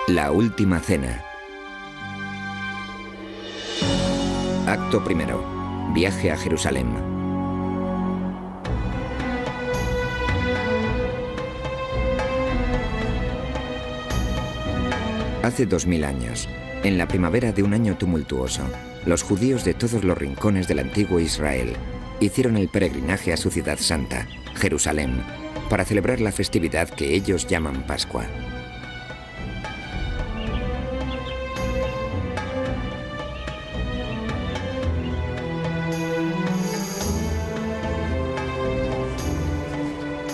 La última cena. Acto primero. Viaje a Jerusalén. Hace 2000 años, en la primavera de un año tumultuoso, los judíos de todos los rincones del antiguo Israel hicieron el peregrinaje a su ciudad santa, Jerusalén, para celebrar la festividad que ellos llaman Pascua.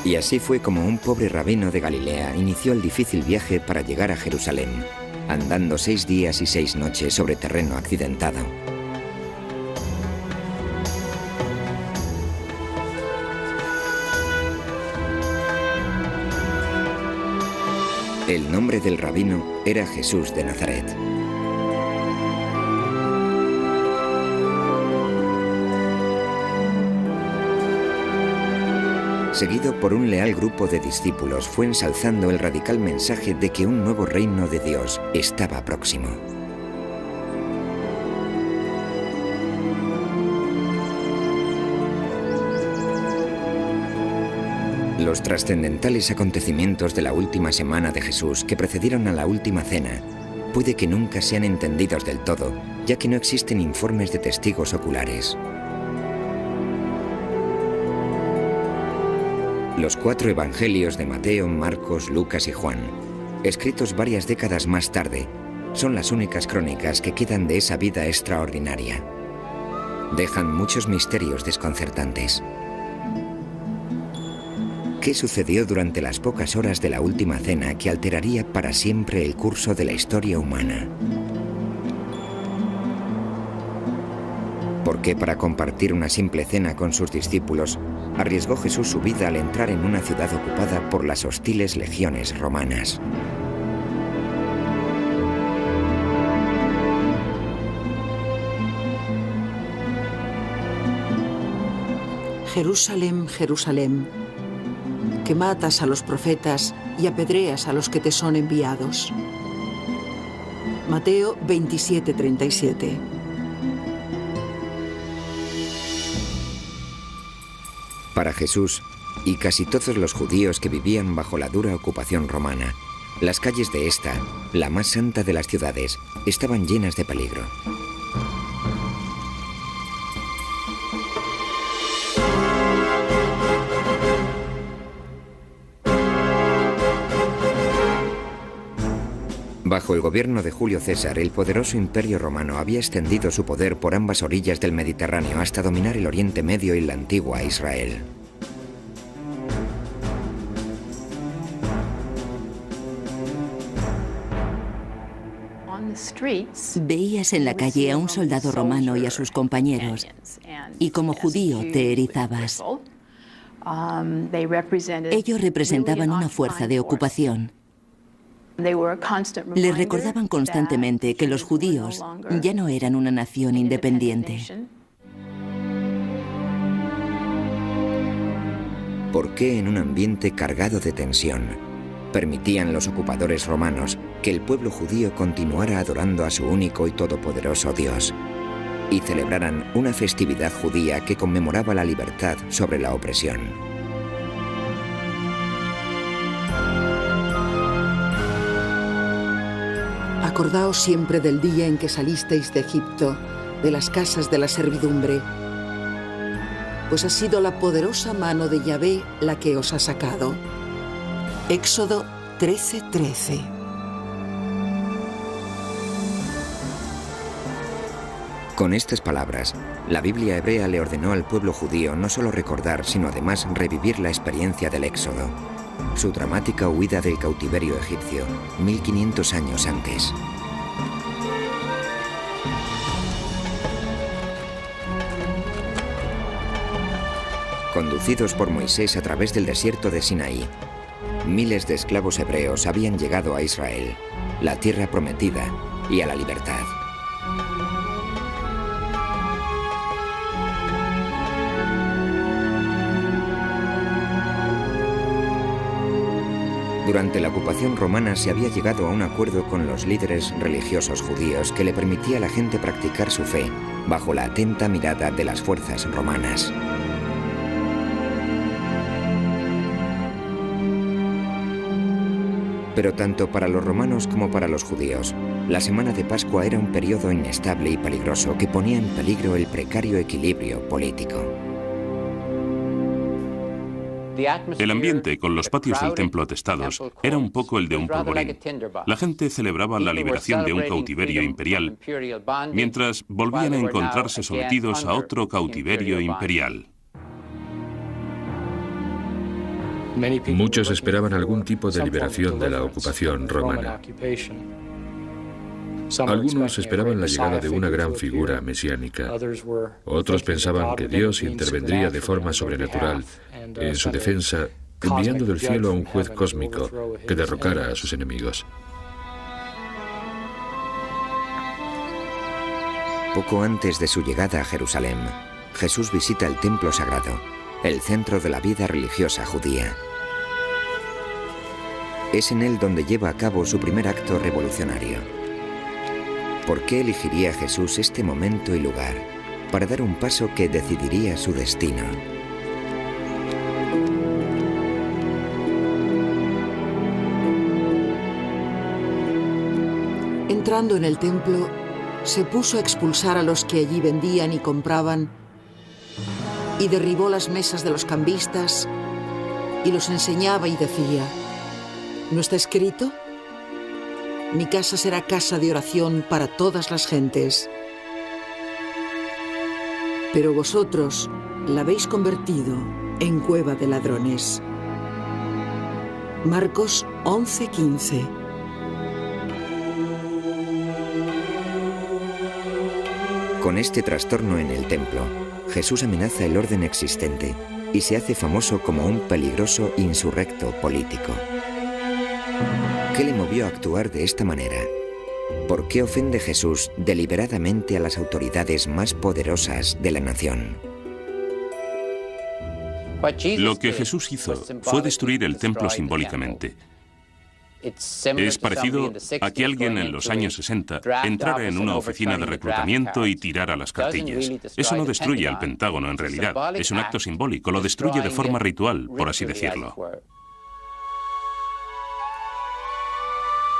Y así fue como un pobre rabino de Galilea inició el difícil viaje para llegar a Jerusalén, andando 6 días y 6 noches sobre terreno accidentado. El nombre del rabino era Jesús de Nazaret. Seguido por un leal grupo de discípulos, fue ensalzando el radical mensaje de que un nuevo reino de Dios estaba próximo. Los trascendentales acontecimientos de la última semana de Jesús que precedieron a la última cena puede que nunca sean entendidos del todo, ya que no existen informes de testigos oculares. Los 4 evangelios de Mateo, Marcos, Lucas y Juan, escritos varias décadas más tarde, son las únicas crónicas que quedan de esa vida extraordinaria. Dejan muchos misterios desconcertantes. ¿Qué sucedió durante las pocas horas de la última cena que alteraría para siempre el curso de la historia humana? ¿Por qué para compartir una simple cena con sus discípulos arriesgó Jesús su vida al entrar en una ciudad ocupada por las hostiles legiones romanas? Jerusalén, Jerusalén, que matas a los profetas y apedreas a los que te son enviados. Mateo 27:37. Para Jesús, y casi todos los judíos que vivían bajo la dura ocupación romana, las calles de esta, la más santa de las ciudades, estaban llenas de peligro. Bajo el gobierno de Julio César, el poderoso imperio romano había extendido su poder por ambas orillas del Mediterráneo hasta dominar el Oriente Medio y la antigua Israel. Veías en la calle a un soldado romano y a sus compañeros, y como judío te erizabas. Ellos representaban una fuerza de ocupación. Les recordaban constantemente que los judíos ya no eran una nación independiente. ¿Por qué en un ambiente cargado de tensión permitían los ocupadores romanos que el pueblo judío continuara adorando a su único y todopoderoso Dios y celebraran una festividad judía que conmemoraba la libertad sobre la opresión? Acordaos siempre del día en que salisteis de Egipto, de las casas de la servidumbre, pues ha sido la poderosa mano de Yahvé la que os ha sacado. Éxodo 13:13. Con estas palabras, la Biblia hebrea le ordenó al pueblo judío no solo recordar, sino además revivir la experiencia del Éxodo, su dramática huida del cautiverio egipcio, 1500 años antes. Conducidos por Moisés a través del desierto de Sinaí, miles de esclavos hebreos habían llegado a Israel, la tierra prometida, y a la libertad. Durante la ocupación romana se había llegado a un acuerdo con los líderes religiosos judíos que le permitía a la gente practicar su fe bajo la atenta mirada de las fuerzas romanas. Pero tanto para los romanos como para los judíos, la semana de Pascua era un periodo inestable y peligroso que ponía en peligro el precario equilibrio político. El ambiente con los patios del templo atestados era un poco el de un polvorín. La gente celebraba la liberación de un cautiverio imperial, mientras volvían a encontrarse sometidos a otro cautiverio imperial. Muchos esperaban algún tipo de liberación de la ocupación romana. Algunos esperaban la llegada de una gran figura mesiánica. Otros pensaban que Dios intervendría de forma sobrenatural en su defensa, enviando del cielo a un juez cósmico que derrocara a sus enemigos. Poco antes de su llegada a Jerusalén, Jesús visita el templo sagrado, el centro de la vida religiosa judía. Es en él donde lleva a cabo su primer acto revolucionario. ¿Por qué elegiría Jesús este momento y lugar para dar un paso que decidiría su destino? Entrando en el templo, se puso a expulsar a los que allí vendían y compraban, y derribó las mesas de los cambistas, y los enseñaba y decía: ¿no está escrito? Mi casa será casa de oración para todas las gentes. Pero vosotros la habéis convertido en cueva de ladrones. Marcos 11:15. Con este trastorno en el templo, Jesús amenaza el orden existente y se hace famoso como un peligroso insurrecto político. ¿Qué le movió a actuar de esta manera? ¿Por qué ofende Jesús deliberadamente a las autoridades más poderosas de la nación? Lo que Jesús hizo fue destruir el templo simbólicamente. Es parecido a que alguien en los años 60 entrara en una oficina de reclutamiento y tirara las cartillas. Eso no destruye al Pentágono en realidad, es un acto simbólico, lo destruye de forma ritual, por así decirlo.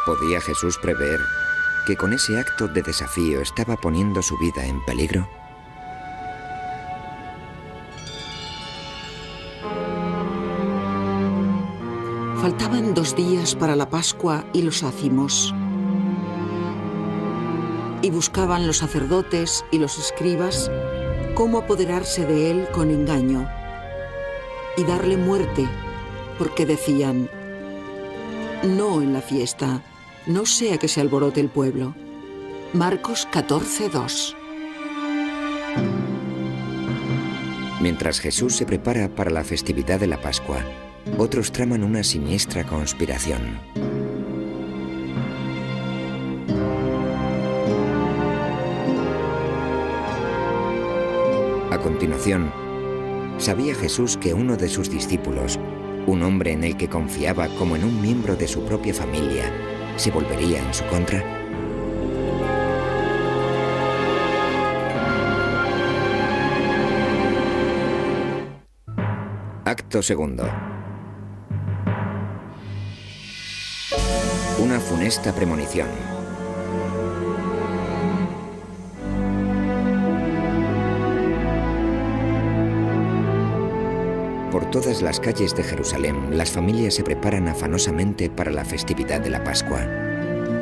¿Podía Jesús prever que con ese acto de desafío estaba poniendo su vida en peligro? Faltaban 2 días para la Pascua y los ácimos. Y buscaban los sacerdotes y los escribas cómo apoderarse de él con engaño y darle muerte, porque decían: no en la fiesta, no sea que se alborote el pueblo. Marcos 14:2. Mientras Jesús se prepara para la festividad de la Pascua, otros traman una siniestra conspiración. A continuación, ¿sabía Jesús que uno de sus discípulos, un hombre en el que confiaba como en un miembro de su propia familia, se volvería en su contra? Acto segundo. Una funesta premonición. Por todas las calles de Jerusalén, las familias se preparan afanosamente para la festividad de la Pascua.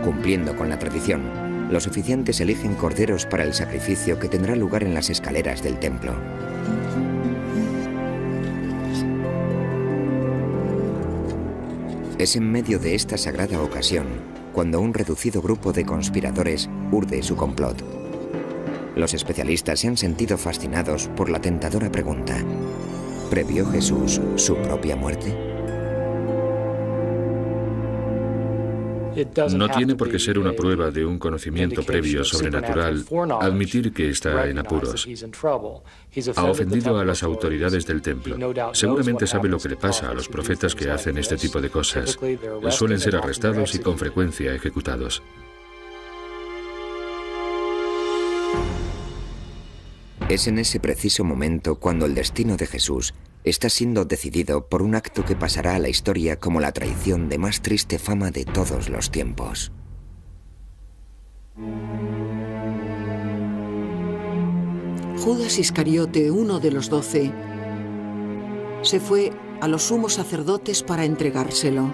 Cumpliendo con la tradición, los oficiantes eligen corderos para el sacrificio que tendrá lugar en las escaleras del templo. Es en medio de esta sagrada ocasión cuando un reducido grupo de conspiradores urde su complot. Los especialistas se han sentido fascinados por la tentadora pregunta: ¿previó Jesús su propia muerte? No tiene por qué ser una prueba de un conocimiento previo sobrenatural admitir que está en apuros. Ha ofendido a las autoridades del templo. Seguramente sabe lo que le pasa a los profetas que hacen este tipo de cosas. Suelen ser arrestados y con frecuencia ejecutados. Es en ese preciso momento cuando el destino de Jesús está siendo decidido por un acto que pasará a la historia como la traición de más triste fama de todos los tiempos. Judas Iscariote, uno de los 12, se fue a los sumos sacerdotes para entregárselo.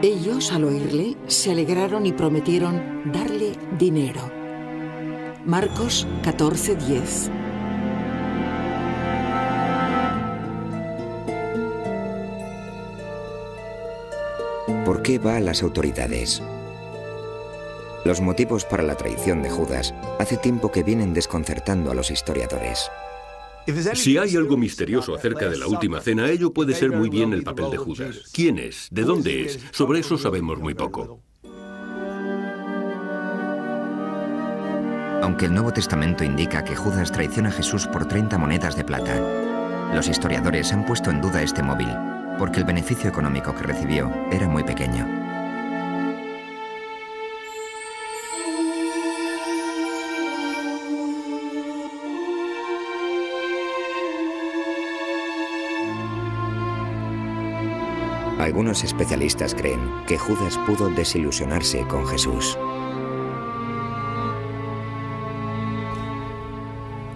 Ellos, al oírle, se alegraron y prometieron darle dinero. Marcos 14:10. ¿Por qué va a las autoridades? Los motivos para la traición de Judas hace tiempo que vienen desconcertando a los historiadores. Si hay algo misterioso acerca de la última cena, ello puede ser muy bien el papel de Judas. ¿Quién es? ¿De dónde es? Sobre eso sabemos muy poco. Aunque el Nuevo Testamento indica que Judas traiciona a Jesús por 30 monedas de plata, los historiadores han puesto en duda este móvil, porque el beneficio económico que recibió era muy pequeño. Algunos especialistas creen que Judas pudo desilusionarse con Jesús.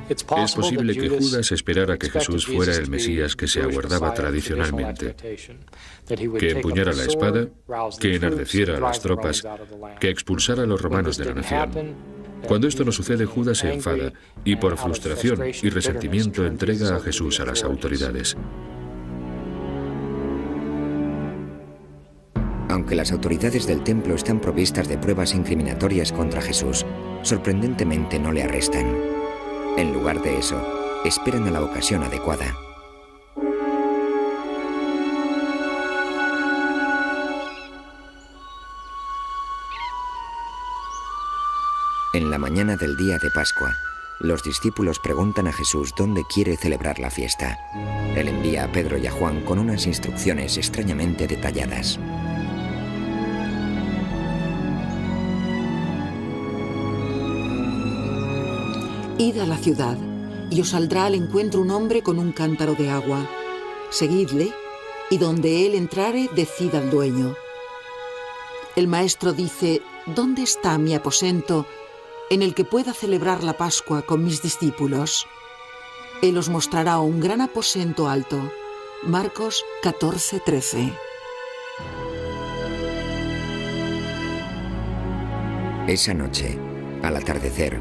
Es posible que Judas esperara que Jesús fuera el Mesías que se aguardaba tradicionalmente, que empuñara la espada, que enardeciera a las tropas, que expulsara a los romanos de la nación. Cuando esto no sucede, Judas se enfada y por frustración y resentimiento entrega a Jesús a las autoridades. Aunque las autoridades del templo están provistas de pruebas incriminatorias contra Jesús, sorprendentemente no le arrestan. En lugar de eso, esperan a la ocasión adecuada. En la mañana del día de Pascua, los discípulos preguntan a Jesús dónde quiere celebrar la fiesta. Él envía a Pedro y a Juan con unas instrucciones extrañamente detalladas. Id a la ciudad, y os saldrá al encuentro un hombre con un cántaro de agua. Seguidle, y donde él entrare, decid al dueño. El maestro dice: ¿dónde está mi aposento en el que pueda celebrar la Pascua con mis discípulos? Él os mostrará un gran aposento alto. Marcos 14:13. Esa noche, al atardecer,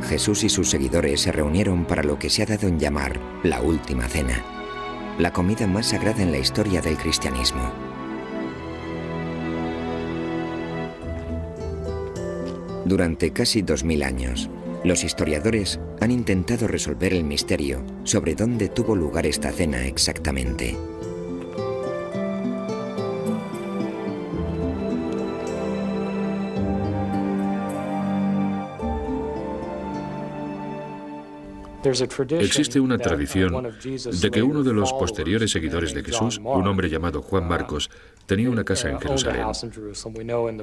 Jesús y sus seguidores se reunieron para lo que se ha dado en llamar la Última Cena, la comida más sagrada en la historia del cristianismo. Durante casi 2000 años, los historiadores han intentado resolver el misterio sobre dónde tuvo lugar esta cena exactamente. Existe una tradición de que uno de los posteriores seguidores de Jesús, un hombre llamado Juan Marcos, tenía una casa en Jerusalén.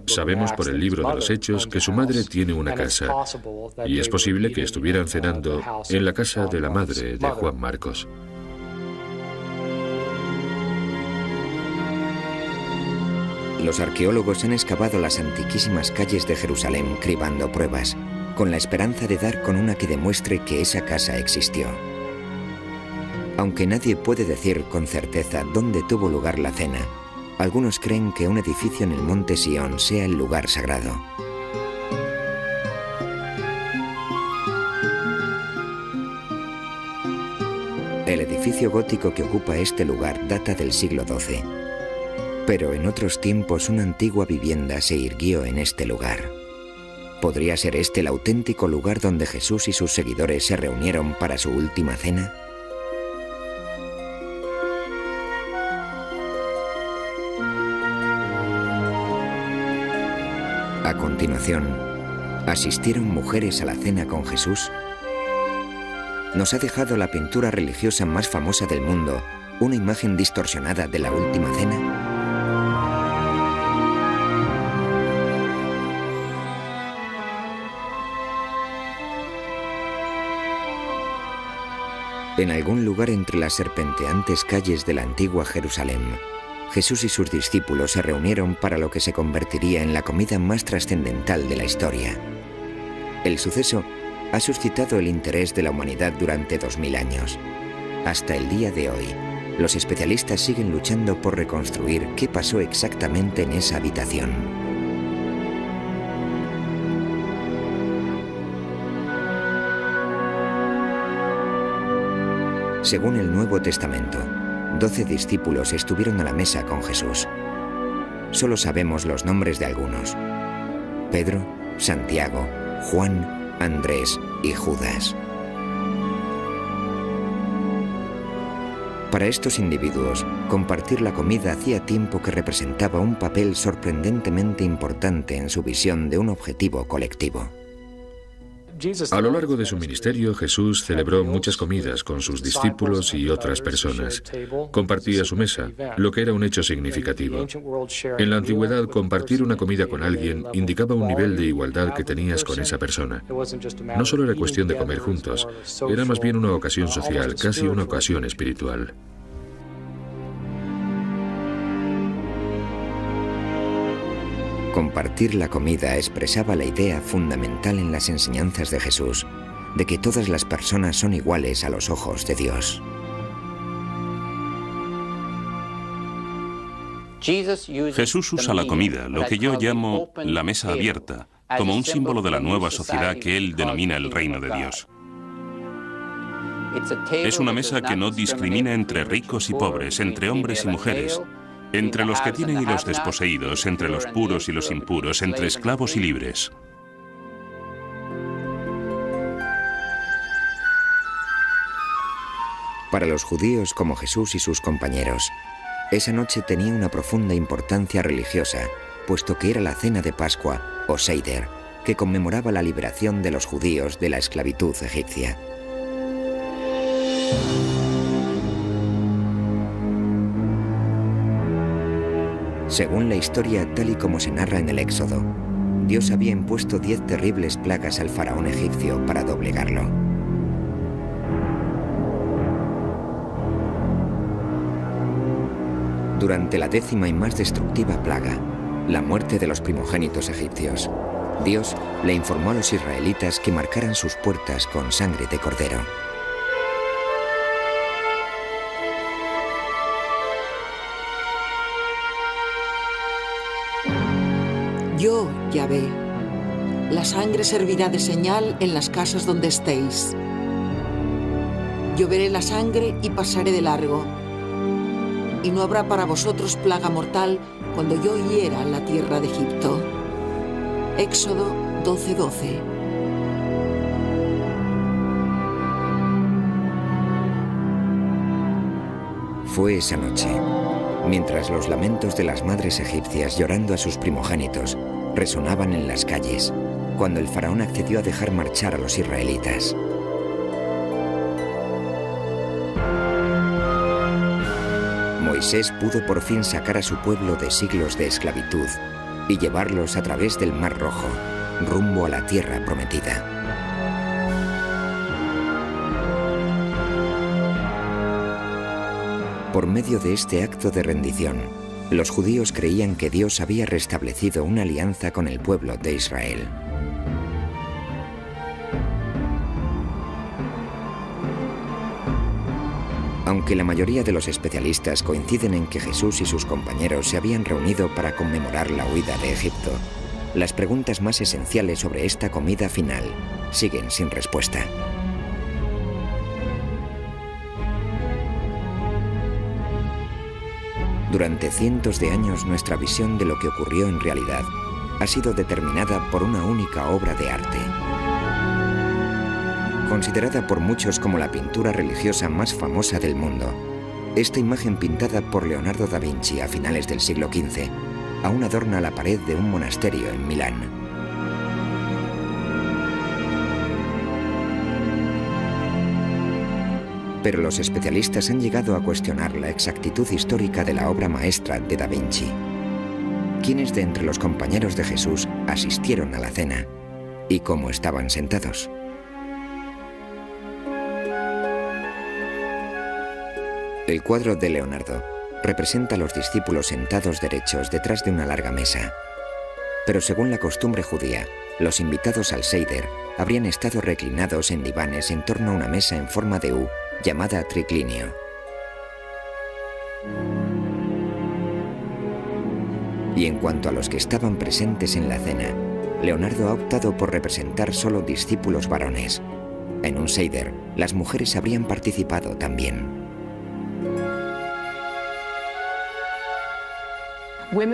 Sabemos por el libro de los Hechos que su madre tiene una casa, y es posible que estuvieran cenando en la casa de la madre de Juan Marcos. Los arqueólogos han excavado las antiquísimas calles de Jerusalén cribando pruebas, con la esperanza de dar con una que demuestre que esa casa existió. Aunque nadie puede decir con certeza dónde tuvo lugar la cena, algunos creen que un edificio en el monte Sión sea el lugar sagrado. El edificio gótico que ocupa este lugar data del siglo XII, pero en otros tiempos una antigua vivienda se irguió en este lugar. ¿Podría ser este el auténtico lugar donde Jesús y sus seguidores se reunieron para su última cena? A continuación, ¿asistieron mujeres a la cena con Jesús? Nos ha dejado la pintura religiosa más famosa del mundo una imagen distorsionada de la última cena. En algún lugar entre las serpenteantes calles de la antigua Jerusalén, Jesús y sus discípulos se reunieron para lo que se convertiría en la comida más trascendental de la historia. El suceso ha suscitado el interés de la humanidad durante 2000 años. Hasta el día de hoy, los especialistas siguen luchando por reconstruir qué pasó exactamente en esa habitación. Según el Nuevo Testamento, 12 discípulos estuvieron a la mesa con Jesús. Solo sabemos los nombres de algunos: Pedro, Santiago, Juan, Andrés y Judas. Para estos individuos, compartir la comida hacía tiempo que representaba un papel sorprendentemente importante en su visión de un objetivo colectivo. A lo largo de su ministerio, Jesús celebró muchas comidas con sus discípulos y otras personas. Compartía su mesa, lo que era un hecho significativo. En la antigüedad, compartir una comida con alguien indicaba un nivel de igualdad que tenías con esa persona. No solo era cuestión de comer juntos, era más bien una ocasión social, casi una ocasión espiritual. Compartir la comida expresaba la idea fundamental en las enseñanzas de Jesús, de que todas las personas son iguales a los ojos de Dios. Jesús usa la comida, lo que yo llamo la mesa abierta, como un símbolo de la nueva sociedad que él denomina el reino de Dios. Es una mesa que no discrimina entre ricos y pobres, entre hombres y mujeres, entre los que tienen y los desposeídos, entre los puros y los impuros, entre esclavos y libres. Para los judíos como Jesús y sus compañeros, esa noche tenía una profunda importancia religiosa, puesto que era la cena de Pascua, o Seider, que conmemoraba la liberación de los judíos de la esclavitud egipcia. Según la historia tal y como se narra en el Éxodo, Dios había impuesto 10 terribles plagas al faraón egipcio para doblegarlo. Durante la 10ª y más destructiva plaga, la muerte de los primogénitos egipcios, Dios le informó a los israelitas que marcaran sus puertas con sangre de cordero. Yo, Yahvé, la sangre servirá de señal en las casas donde estéis. Yo veré la sangre y pasaré de largo, y no habrá para vosotros plaga mortal cuando yo hiera la tierra de Egipto. Éxodo 12:12. Fue esa noche, mientras los lamentos de las madres egipcias llorando a sus primogénitos resonaban en las calles, cuando el faraón accedió a dejar marchar a los israelitas. Moisés pudo por fin sacar a su pueblo de siglos de esclavitud y llevarlos a través del Mar Rojo, rumbo a la tierra prometida. Por medio de este acto de rendición, los judíos creían que Dios había restablecido una alianza con el pueblo de Israel. Aunque la mayoría de los especialistas coinciden en que Jesús y sus compañeros se habían reunido para conmemorar la huida de Egipto, las preguntas más esenciales sobre esta comida final siguen sin respuesta. Durante cientos de años nuestra visión de lo que ocurrió en realidad ha sido determinada por una única obra de arte. Considerada por muchos como la pintura religiosa más famosa del mundo, esta imagen pintada por Leonardo da Vinci a finales del siglo XV aún adorna la pared de un monasterio en Milán. Pero los especialistas han llegado a cuestionar la exactitud histórica de la obra maestra de Da Vinci. ¿Quiénes de entre los compañeros de Jesús asistieron a la cena y cómo estaban sentados? El cuadro de Leonardo representa a los discípulos sentados derechos detrás de una larga mesa. Pero según la costumbre judía, los invitados al Seder habrían estado reclinados en divanes en torno a una mesa en forma de U, llamada triclinio. Y en cuanto a los que estaban presentes en la cena, Leonardo ha optado por representar solo discípulos varones. En un Seder, las mujeres habrían participado también.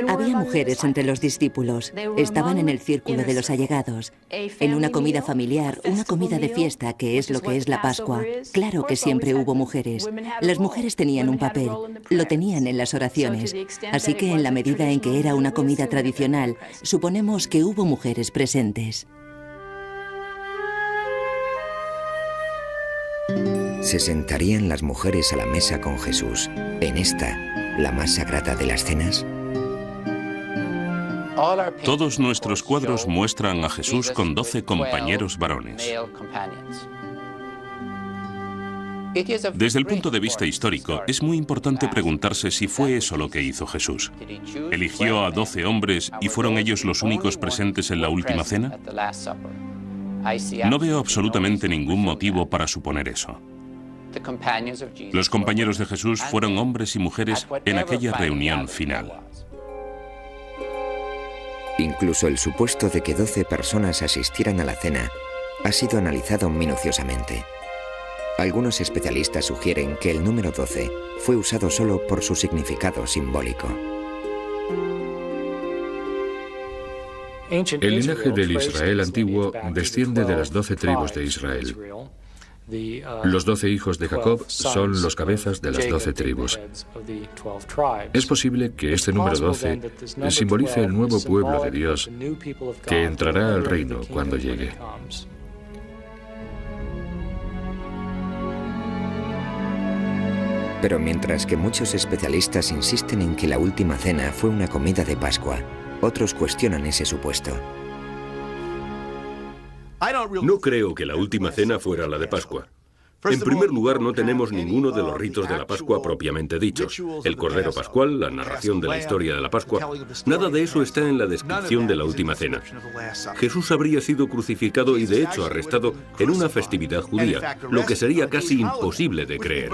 Había mujeres entre los discípulos. Estaban en el círculo de los allegados. En una comida familiar, una comida de fiesta, que es lo que es la Pascua. Claro que siempre hubo mujeres. Las mujeres tenían un papel. Lo tenían en las oraciones. Así que en la medida en que era una comida tradicional, suponemos que hubo mujeres presentes. ¿Se sentarían las mujeres a la mesa con Jesús en esta, la más sagrada de las cenas? Todos nuestros cuadros muestran a Jesús con 12 compañeros varones. Desde el punto de vista histórico, es muy importante preguntarse si fue eso lo que hizo Jesús. ¿Eligió a 12 hombres y fueron ellos los únicos presentes en la última cena? No veo absolutamente ningún motivo para suponer eso. Los compañeros de Jesús fueron hombres y mujeres en aquella reunión final. Incluso el supuesto de que 12 personas asistieran a la cena ha sido analizado minuciosamente. Algunos especialistas sugieren que el número 12 fue usado solo por su significado simbólico. El linaje del Israel antiguo desciende de las 12 tribus de Israel. Los 12 hijos de Jacob son los cabezas de las 12 tribus. Es posible que este número 12 simbolice el nuevo pueblo de Dios que entrará al reino cuando llegue. Pero mientras que muchos especialistas insisten en que la última cena fue una comida de Pascua, otros cuestionan ese supuesto. No creo que la última cena fuera la de Pascua. En primer lugar, no tenemos ninguno de los ritos de la Pascua propiamente dichos. El Cordero Pascual, la narración de la historia de la Pascua, nada de eso está en la descripción de la última cena. Jesús habría sido crucificado y de hecho arrestado en una festividad judía, lo que sería casi imposible de creer.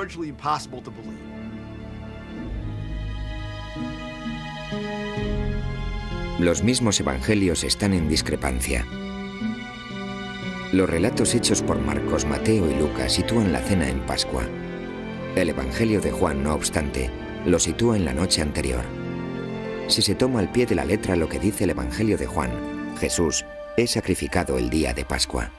Los mismos evangelios están en discrepancia. Los relatos hechos por Marcos, Mateo y Lucas sitúan la cena en Pascua. El Evangelio de Juan, no obstante, lo sitúa en la noche anterior. Si se toma al pie de la letra lo que dice el Evangelio de Juan, Jesús es sacrificado el día de Pascua.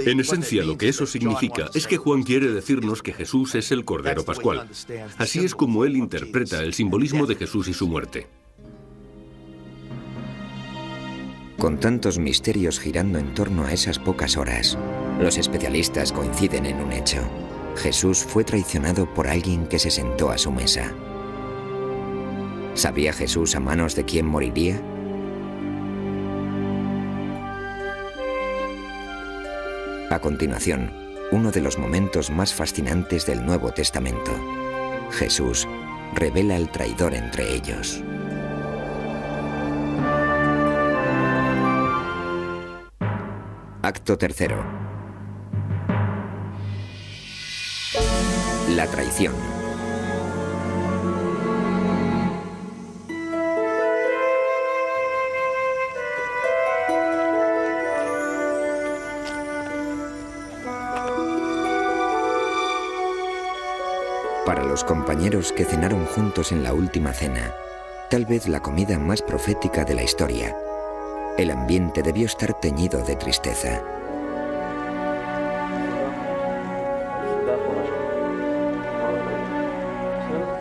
En esencia, lo que eso significa es que Juan quiere decirnos que Jesús es el Cordero Pascual. Así es como él interpreta el simbolismo de Jesús y su muerte. Con tantos misterios girando en torno a esas pocas horas, los especialistas coinciden en un hecho. Jesús fue traicionado por alguien que se sentó a su mesa. ¿Sabía Jesús a manos de quién moriría? A continuación, uno de los momentos más fascinantes del Nuevo Testamento. Jesús revela al traidor entre ellos. Acto tercero. La traición. Para los compañeros que cenaron juntos en la última cena, tal vez la comida más profética de la historia, el ambiente debió estar teñido de tristeza.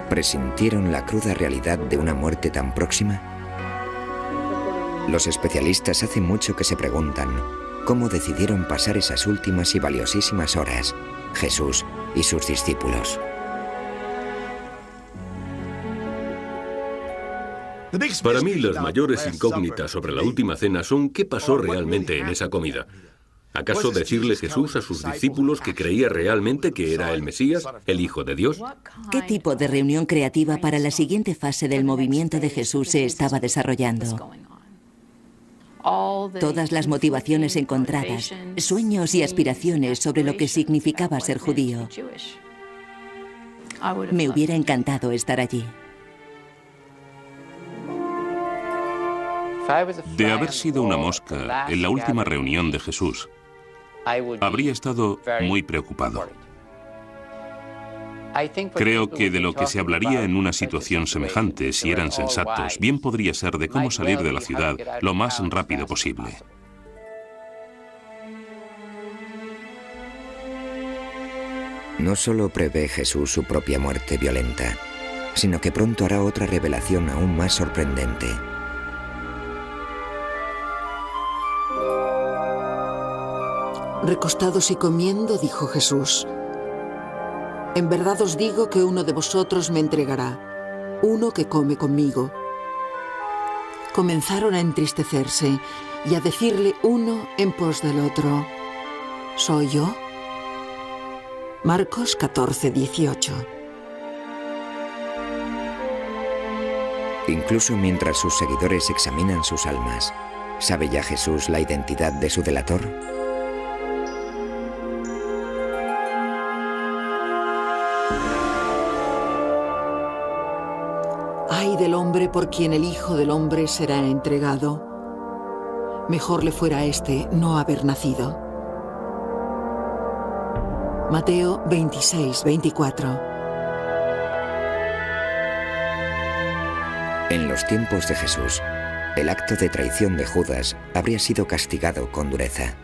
¿Presintieron la cruda realidad de una muerte tan próxima? Los especialistas hace mucho que se preguntan cómo decidieron pasar esas últimas y valiosísimas horas, Jesús y sus discípulos. Para mí, las mayores incógnitas sobre la última cena son qué pasó realmente en esa comida. ¿Acaso decirle Jesús a sus discípulos que creía realmente que era el Mesías, el Hijo de Dios? ¿Qué tipo de reunión creativa para la siguiente fase del movimiento de Jesús se estaba desarrollando? Todas las motivaciones encontradas, sueños y aspiraciones sobre lo que significaba ser judío. Me hubiera encantado estar allí. De haber sido una mosca en la última reunión de Jesús, habría estado muy preocupado. Creo que de lo que se hablaría en una situación semejante, si eran sensatos, bien podría ser de cómo salir de la ciudad lo más rápido posible. No solo prevé Jesús su propia muerte violenta, sino que pronto hará otra revelación aún más sorprendente. Recostados y comiendo, dijo Jesús: en verdad os digo que uno de vosotros me entregará, uno que come conmigo. Comenzaron a entristecerse y a decirle uno en pos del otro: ¿soy yo? Marcos 14:18. Incluso mientras sus seguidores examinan sus almas, ¿sabe ya Jesús la identidad de su delator? Ay del hombre por quien el Hijo del Hombre será entregado. Mejor le fuera a este no haber nacido. Mateo 26:24. En los tiempos de Jesús, el acto de traición de Judas habría sido castigado con dureza.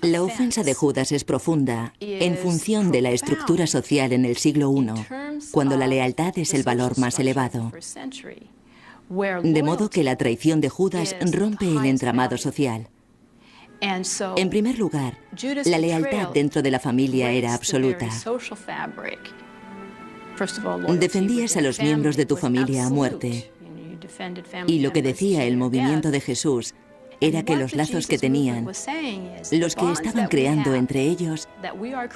La ofensa de Judas es profunda en función de la estructura social en el siglo I, cuando la lealtad es el valor más elevado. De modo que la traición de Judas rompe el entramado social. En primer lugar, la lealtad dentro de la familia era absoluta. Defendías a los miembros de tu familia a muerte. Y lo que decía el movimiento de Jesús era que los lazos que tenían, los que estaban creando entre ellos,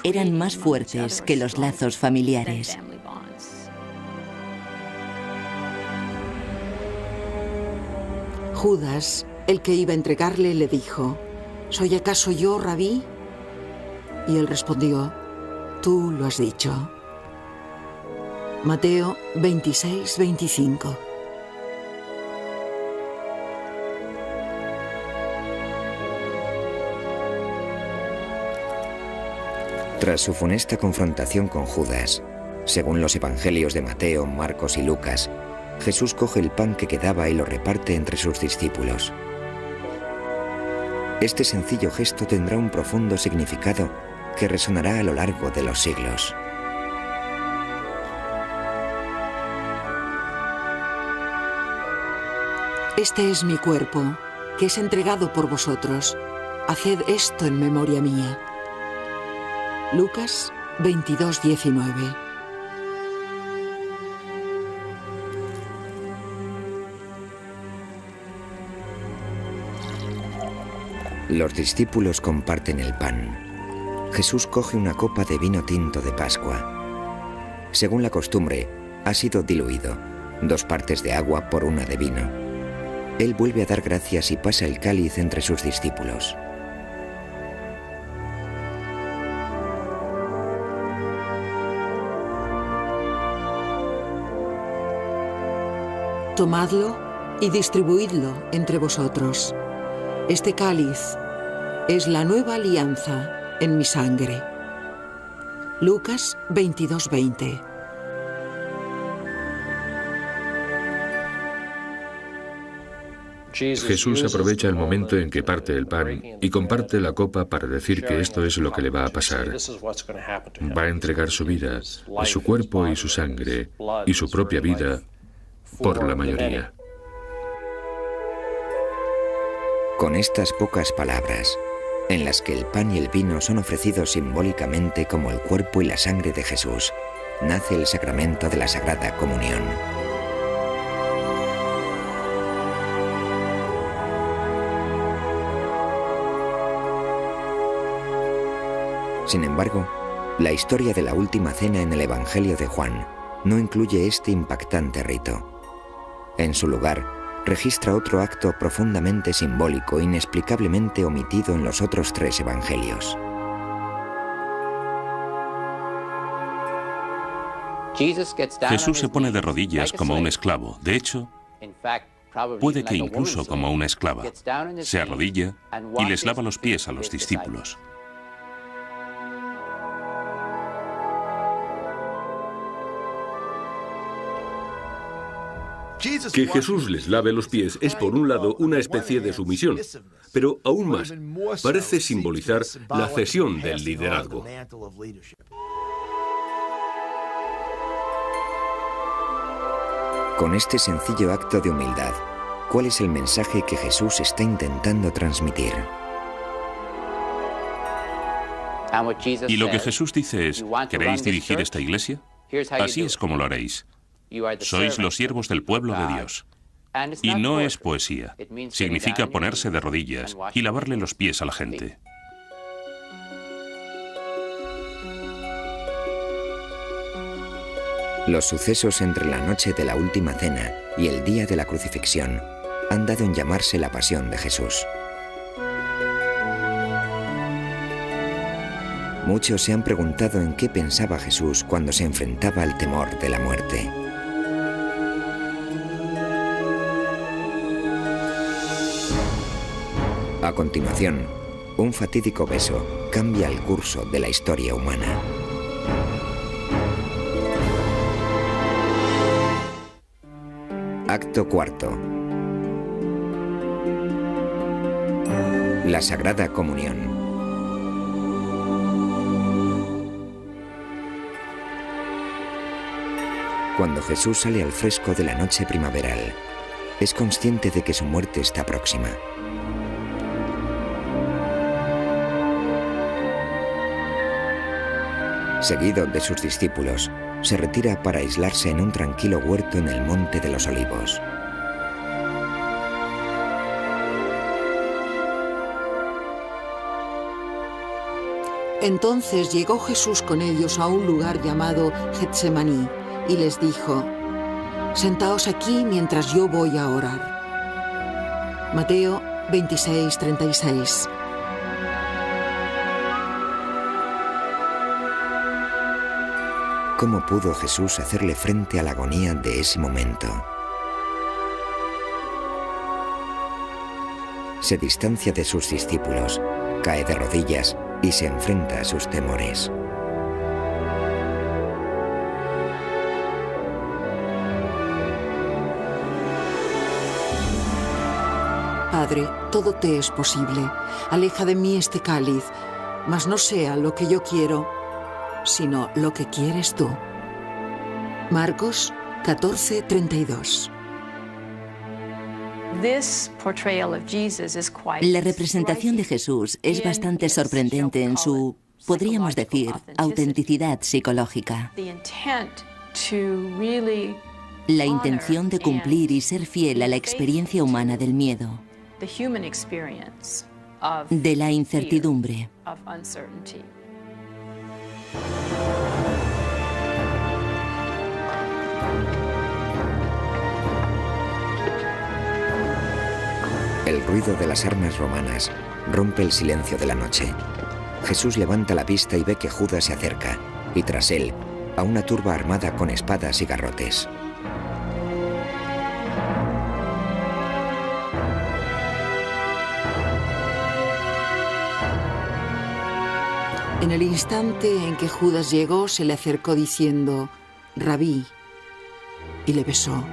eran más fuertes que los lazos familiares. Judas, el que iba a entregarle, le dijo: ¿soy acaso yo, Rabí? Y él respondió: tú lo has dicho. Mateo 26:25. Tras su funesta confrontación con Judas, según los evangelios de Mateo, Marcos y Lucas, Jesús coge el pan que quedaba y lo reparte entre sus discípulos. Este sencillo gesto tendrá un profundo significado que resonará a lo largo de los siglos. Este es mi cuerpo, que es entregado por vosotros. Haced esto en memoria mía. Lucas 22:19. Los discípulos comparten el pan. Jesús coge una copa de vino tinto de Pascua. Según la costumbre, ha sido diluido, 2 partes de agua por 1 de vino. Él vuelve a dar gracias y pasa el cáliz entre sus discípulos. Tomadlo y distribuidlo entre vosotros. Este cáliz es la nueva alianza en mi sangre. Lucas 22:20. Jesús aprovecha el momento en que parte el pan y comparte la copa para decir que esto es lo que le va a pasar. Va a entregar su vida, su cuerpo y su sangre, y su propia vida por la mayoría. Con estas pocas palabras, en las que el pan y el vino son ofrecidos simbólicamente como el cuerpo y la sangre de Jesús, nace el sacramento de la Sagrada Comunión. Sin embargo, la historia de la Última Cena en el Evangelio de Juan no incluye este impactante rito. En su lugar, registra otro acto profundamente simbólico, inexplicablemente omitido en los otros 3 evangelios. Jesús se pone de rodillas como un esclavo. De hecho, puede que incluso como una esclava. Se arrodilla y les lava los pies a los discípulos. Que Jesús les lave los pies es, por un lado, una especie de sumisión, pero aún más, parece simbolizar la cesión del liderazgo. Con este sencillo acto de humildad, ¿cuál es el mensaje que Jesús está intentando transmitir? Y lo que Jesús dice es, ¿queréis dirigir esta iglesia? Así es como lo haréis. Sois los siervos del pueblo de Dios. Y no es poesía. Significa ponerse de rodillas y lavarle los pies a la gente. Los sucesos entre la noche de la Última Cena y el día de la crucifixión han dado en llamarse la Pasión de Jesús. Muchos se han preguntado en qué pensaba Jesús cuando se enfrentaba al temor de la muerte. A continuación, un fatídico beso cambia el curso de la historia humana. Acto cuarto. La Sagrada Comunión. Cuando Jesús sale al fresco de la noche primaveral, es consciente de que su muerte está próxima. Seguido de sus discípulos, se retira para aislarse en un tranquilo huerto en el Monte de los Olivos. Entonces llegó Jesús con ellos a un lugar llamado Getsemaní y les dijo: «Sentaos aquí mientras yo voy a orar». Mateo 26:36. ¿Cómo pudo Jesús hacerle frente a la agonía de ese momento? Se distancia de sus discípulos, cae de rodillas y se enfrenta a sus temores. Padre, todo te es posible. Aleja de mí este cáliz, mas no sea lo que yo quiero, sino lo que quieres tú. Marcos 14:32. La representación de Jesús es bastante sorprendente en su, podríamos decir, autenticidad psicológica. La intención de cumplir y ser fiel a la experiencia humana del miedo, de la incertidumbre. El ruido de las armas romanas rompe el silencio de la noche. Jesús levanta la vista y ve que Judas se acerca, y tras él, a una turba armada con espadas y garrotes. En el instante en que Judas llegó, se le acercó diciendo: «Rabí», y le besó.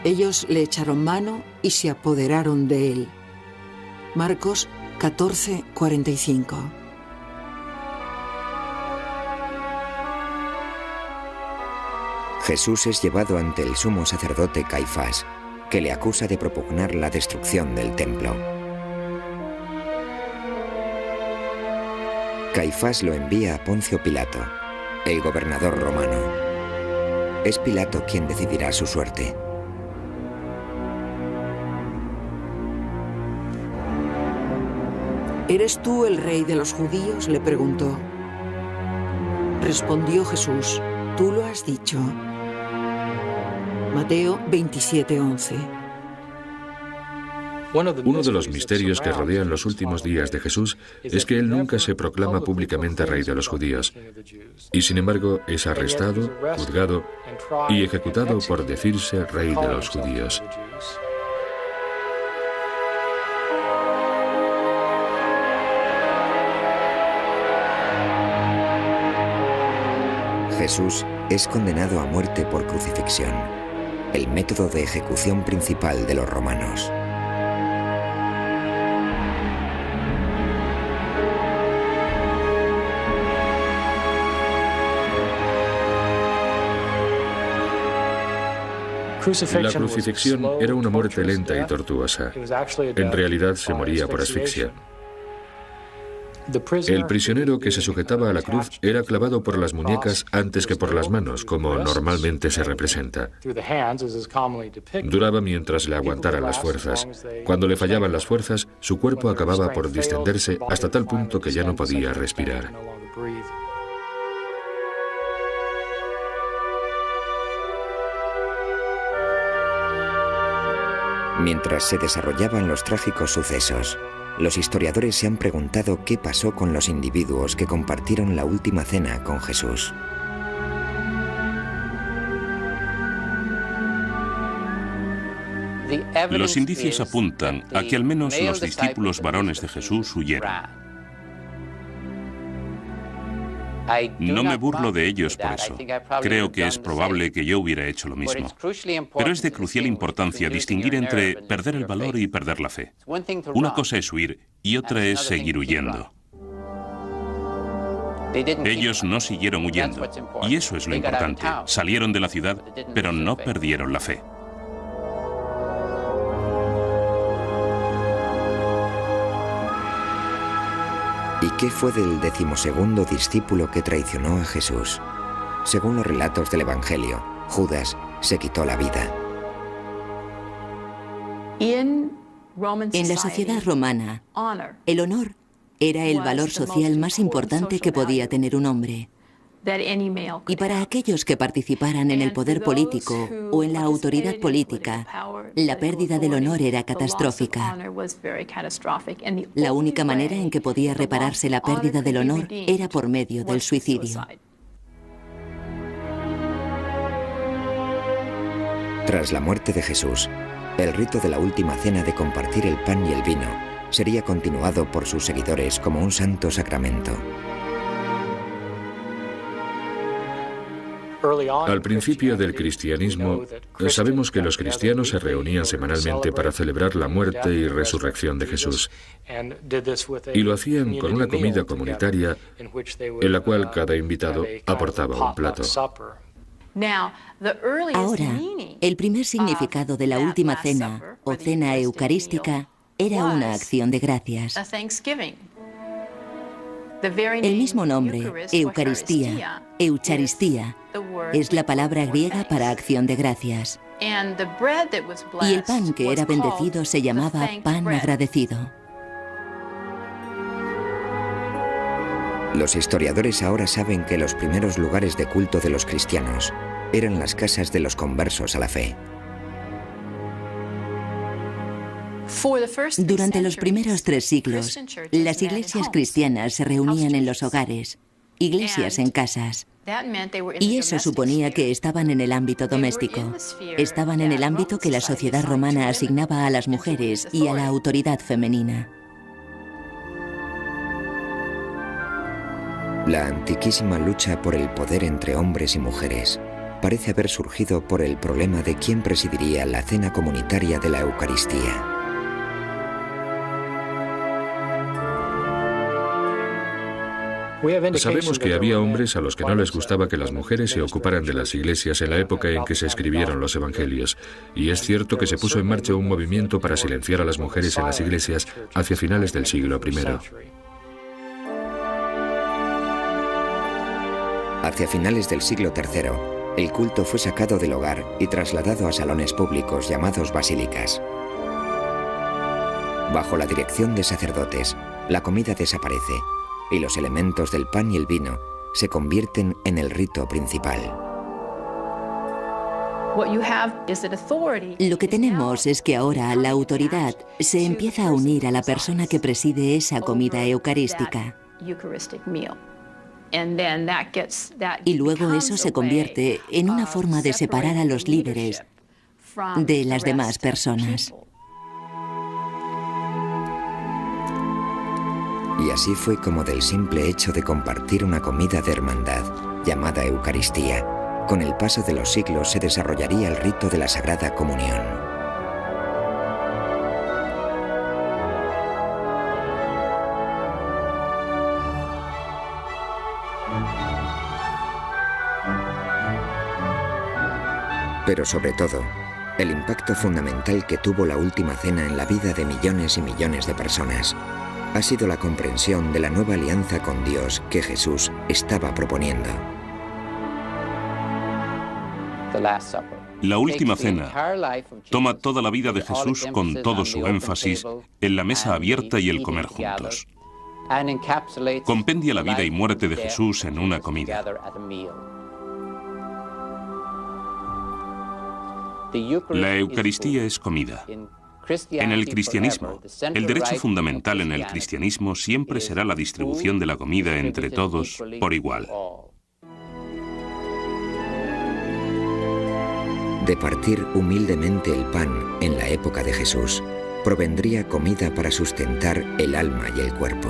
Ellos le echaron mano y se apoderaron de él. Marcos 14:45. Jesús es llevado ante el sumo sacerdote Caifás, que le acusa de propugnar la destrucción del templo. Caifás lo envía a Poncio Pilato, el gobernador romano. Es Pilato quien decidirá su suerte. ¿Eres tú el rey de los judíos?, le preguntó. Respondió Jesús: tú lo has dicho. Mateo 27:11. Uno de los misterios que rodean los últimos días de Jesús es que él nunca se proclama públicamente rey de los judíos, y sin embargo es arrestado, juzgado y ejecutado por decirse rey de los judíos. Jesús es condenado a muerte por crucifixión, el método de ejecución principal de los romanos. La crucifixión era una muerte lenta y tortuosa. En realidad se moría por asfixia. El prisionero que se sujetaba a la cruz era clavado por las muñecas antes que por las manos, como normalmente se representa. Duraba mientras le aguantaran las fuerzas. Cuando le fallaban las fuerzas, su cuerpo acababa por distenderse hasta tal punto que ya no podía respirar. Mientras se desarrollaban los trágicos sucesos, los historiadores se han preguntado qué pasó con los individuos que compartieron la última cena con Jesús. Los indicios apuntan a que al menos los discípulos varones de Jesús huyeron. No me burlo de ellos por eso. Creo que es probable que yo hubiera hecho lo mismo. Pero es de crucial importancia distinguir entre perder el valor y perder la fe. Una cosa es huir y otra es seguir huyendo. Ellos no siguieron huyendo, y eso es lo importante. Salieron de la ciudad, pero no perdieron la fe. ¿Y qué fue del 12º discípulo que traicionó a Jesús? Según los relatos del Evangelio, Judas se quitó la vida. En la sociedad romana, el honor era el valor social más importante que podía tener un hombre. Y para aquellos que participaran en el poder político o en la autoridad política, la pérdida del honor era catastrófica. La única manera en que podía repararse la pérdida del honor era por medio del suicidio. Tras la muerte de Jesús, el rito de la última cena de compartir el pan y el vino sería continuado por sus seguidores como un santo sacramento. Al principio del cristianismo, sabemos que los cristianos se reunían semanalmente para celebrar la muerte y resurrección de Jesús. Y lo hacían con una comida comunitaria en la cual cada invitado aportaba un plato. Ahora, el primer significado de la última cena o cena eucarística era una acción de gracias. El mismo nombre, Eucaristía, Eucharistía, es la palabra griega para acción de gracias. Y el pan que era bendecido se llamaba pan agradecido. Los historiadores ahora saben que los primeros lugares de culto de los cristianos eran las casas de los conversos a la fe. Durante los primeros 3 siglos, las iglesias cristianas se reunían en los hogares, iglesias en casas. Y eso suponía que estaban en el ámbito doméstico. Estaban en el ámbito que la sociedad romana asignaba a las mujeres y a la autoridad femenina. La antiquísima lucha por el poder entre hombres y mujeres parece haber surgido por el problema de quién presidiría la cena comunitaria de la Eucaristía. Sabemos que había hombres a los que no les gustaba que las mujeres se ocuparan de las iglesias en la época en que se escribieron los evangelios, y es cierto que se puso en marcha un movimiento para silenciar a las mujeres en las iglesias hacia finales del siglo I. Hacia finales del siglo III, el culto fue sacado del hogar y trasladado a salones públicos llamados basílicas. Bajo la dirección de sacerdotes, la comida desaparece y los elementos del pan y el vino se convierten en el rito principal. Lo que tenemos es que ahora la autoridad se empieza a unir a la persona que preside esa comida eucarística. Y luego eso se convierte en una forma de separar a los líderes de las demás personas. Y así fue como del simple hecho de compartir una comida de hermandad, llamada Eucaristía, con el paso de los siglos se desarrollaría el rito de la Sagrada Comunión. Pero sobre todo, el impacto fundamental que tuvo la última cena en la vida de millones y millones de personas ha sido la comprensión de la nueva alianza con Dios que Jesús estaba proponiendo. La última cena toma toda la vida de Jesús con todo su énfasis en la mesa abierta y el comer juntos. Compendia la vida y muerte de Jesús en una comida. La Eucaristía es comida. En el cristianismo, el derecho fundamental en el cristianismo siempre será la distribución de la comida entre todos por igual. De partir humildemente el pan en la época de Jesús, provendría comida para sustentar el alma y el cuerpo.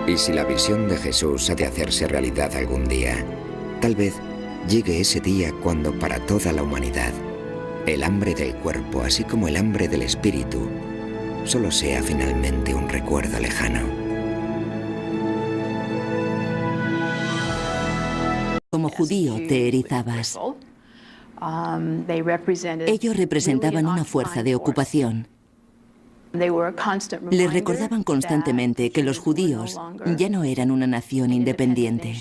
Y si la visión de Jesús ha de hacerse realidad algún día, tal vez llegue ese día cuando para toda la humanidad, el hambre del cuerpo, así como el hambre del espíritu, solo sea finalmente un recuerdo lejano. Como judío te erizabas. Ellos representaban una fuerza de ocupación. Les recordaban constantemente que los judíos ya no eran una nación independiente.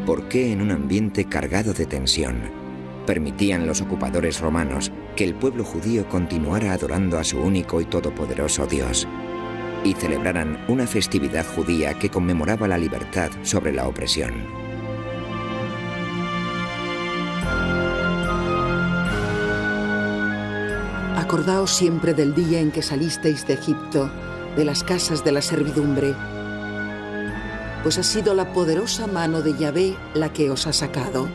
¿Por qué en un ambiente cargado de tensión permitían los ocupadores romanos que el pueblo judío continuara adorando a su único y todopoderoso Dios y celebraran una festividad judía que conmemoraba la libertad sobre la opresión? Acordaos siempre del día en que salisteis de Egipto, de las casas de la servidumbre, pues ha sido la poderosa mano de Yahvé la que os ha sacado.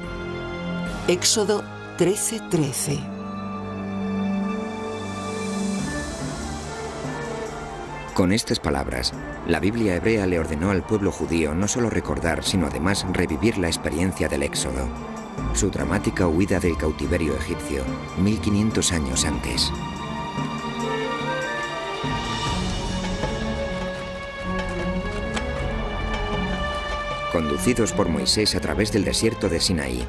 Éxodo 13:13. Con estas palabras, la Biblia hebrea le ordenó al pueblo judío no solo recordar, sino además revivir la experiencia del Éxodo, su dramática huida del cautiverio egipcio, 1500 años antes. Conducidos por Moisés a través del desierto de Sinaí,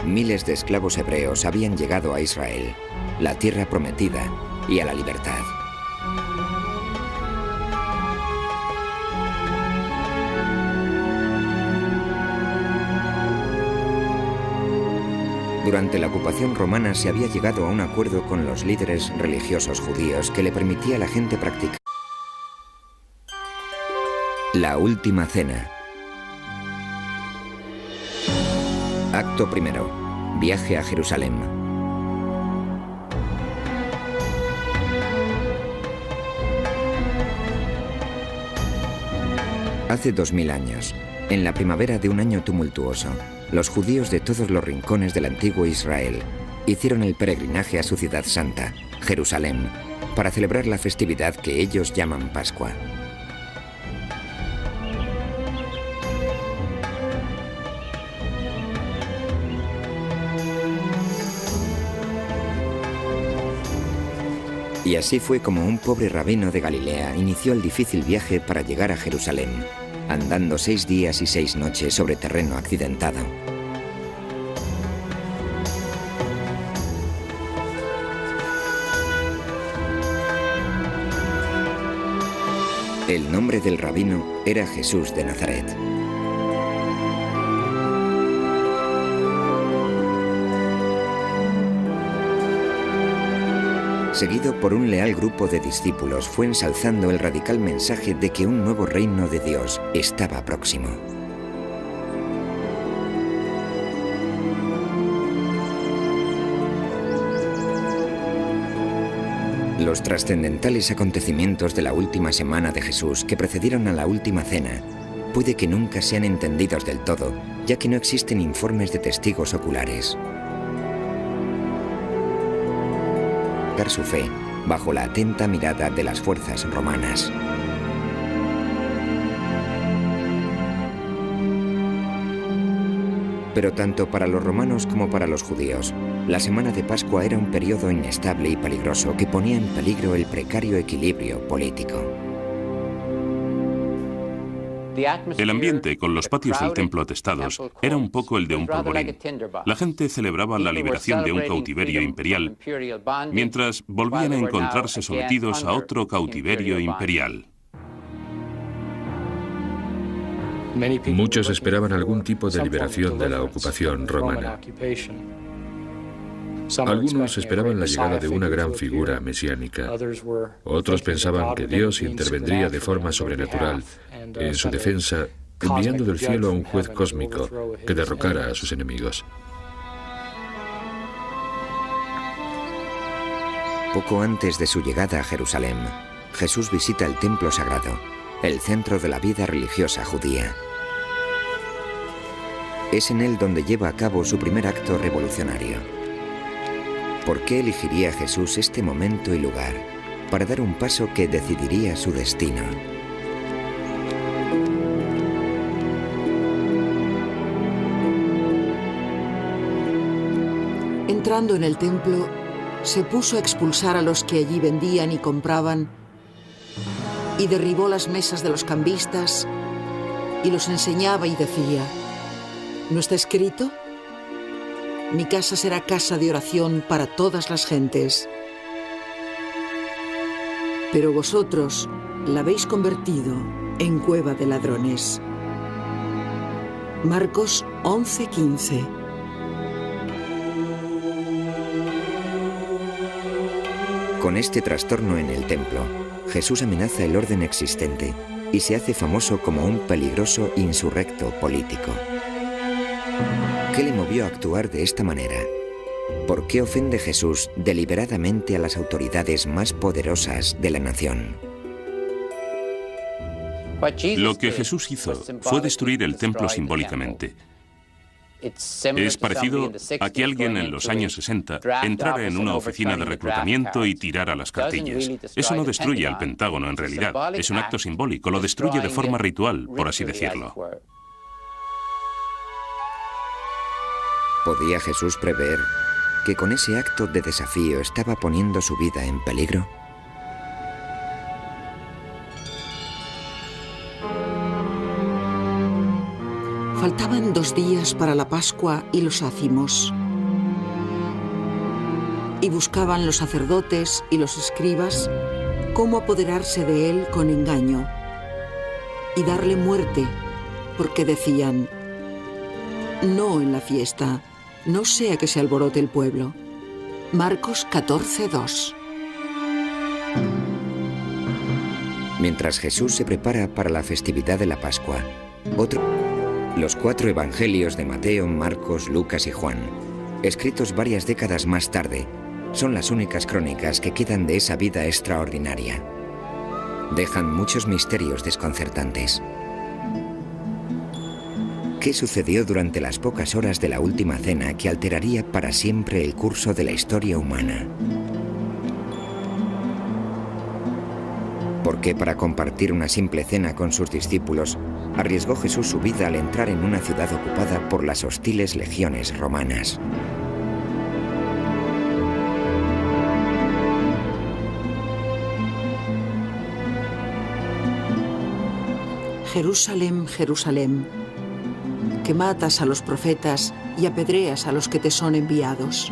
miles de esclavos hebreos habían llegado a Israel, la tierra prometida y a la libertad. Durante la ocupación romana se había llegado a un acuerdo con los líderes religiosos judíos que le permitía a la gente practicar la última cena. Acto primero. Viaje a Jerusalén. Hace 2000 años, en la primavera de un año tumultuoso, los judíos de todos los rincones del antiguo Israel hicieron el peregrinaje a su ciudad santa, Jerusalén, para celebrar la festividad que ellos llaman Pascua. Y así fue como un pobre rabino de Galilea inició el difícil viaje para llegar a Jerusalén, andando 6 días y 6 noches sobre terreno accidentado. El nombre del rabino era Jesús de Nazaret. Seguido por un leal grupo de discípulos, fue ensalzando el radical mensaje de que un nuevo reino de Dios estaba próximo. Los trascendentales acontecimientos de la última semana de Jesús que precedieron a la última cena puede que nunca sean entendidos del todo, ya que no existen informes de testigos oculares. Su fe bajo la atenta mirada de las fuerzas romanas. Pero tanto para los romanos como para los judíos, la semana de Pascua era un periodo inestable y peligroso que ponía en peligro el precario equilibrio político. El ambiente, con los patios del templo atestados, era un poco el de un polvorín. La gente celebraba la liberación de un cautiverio imperial, mientras volvían a encontrarse sometidos a otro cautiverio imperial. Muchos esperaban algún tipo de liberación de la ocupación romana. Algunos esperaban la llegada de una gran figura mesiánica. Otros pensaban que Dios intervendría de forma sobrenatural en su defensa, enviando del cielo a un juez cósmico que derrocara a sus enemigos. Poco antes de su llegada a Jerusalén, Jesús visita el templo sagrado, el centro de la vida religiosa judía. Es en él donde lleva a cabo su primer acto revolucionario. ¿Por qué elegiría Jesús este momento y lugar para dar un paso que decidiría su destino? Entrando en el templo, se puso a expulsar a los que allí vendían y compraban, y derribó las mesas de los cambistas, y los enseñaba y decía: ¿no está escrito? Mi casa será casa de oración para todas las gentes. Pero vosotros la habéis convertido en cueva de ladrones. Marcos 11:15. Con este trastorno en el templo, Jesús amenaza el orden existente y se hace famoso como un peligroso insurrecto político. ¿Qué le movió a actuar de esta manera? ¿Por qué ofende Jesús deliberadamente a las autoridades más poderosas de la nación? Lo que Jesús hizo fue destruir el templo simbólicamente. Es parecido a que alguien en los años 60 entrara en una oficina de reclutamiento y tirara las cartillas. Eso no destruye al Pentágono en realidad, es un acto simbólico, lo destruye de forma ritual, por así decirlo. ¿Podía Jesús prever que con ese acto de desafío estaba poniendo su vida en peligro? Faltaban 2 días para la Pascua y los ácimos. Y buscaban los sacerdotes y los escribas cómo apoderarse de él con engaño y darle muerte, porque decían: no en la fiesta, no sea que se alborote el pueblo. Marcos 14:2. Mientras Jesús se prepara para la festividad de la Pascua, los 4 evangelios de Mateo, Marcos, Lucas y Juan, escritos varias décadas más tarde, son las únicas crónicas que quedan de esa vida extraordinaria. Dejan muchos misterios desconcertantes. ¿Qué sucedió durante las pocas horas de la última cena que alteraría para siempre el curso de la historia humana? ¿Por qué para compartir una simple cena con sus discípulos arriesgó Jesús su vida al entrar en una ciudad ocupada por las hostiles legiones romanas? Jerusalén, Jerusalén, que matas a los profetas y apedreas a los que te son enviados.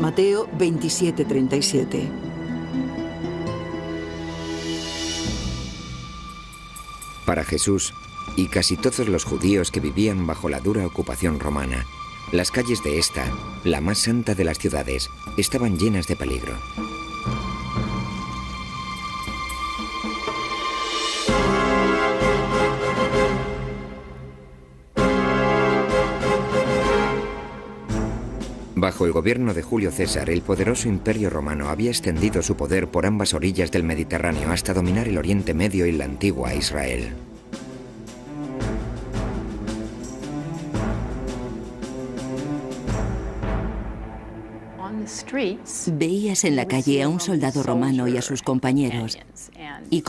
Mateo 27:37. Para Jesús y casi todos los judíos que vivían bajo la dura ocupación romana, las calles de esta, la más santa de las ciudades, estaban llenas de peligro. Bajo el gobierno de Julio César, el poderoso imperio romano había extendido su poder por ambas orillas del Mediterráneo hasta dominar el Oriente Medio y la antigua Israel. Veías en la calle a un soldado romano y a sus compañeros, y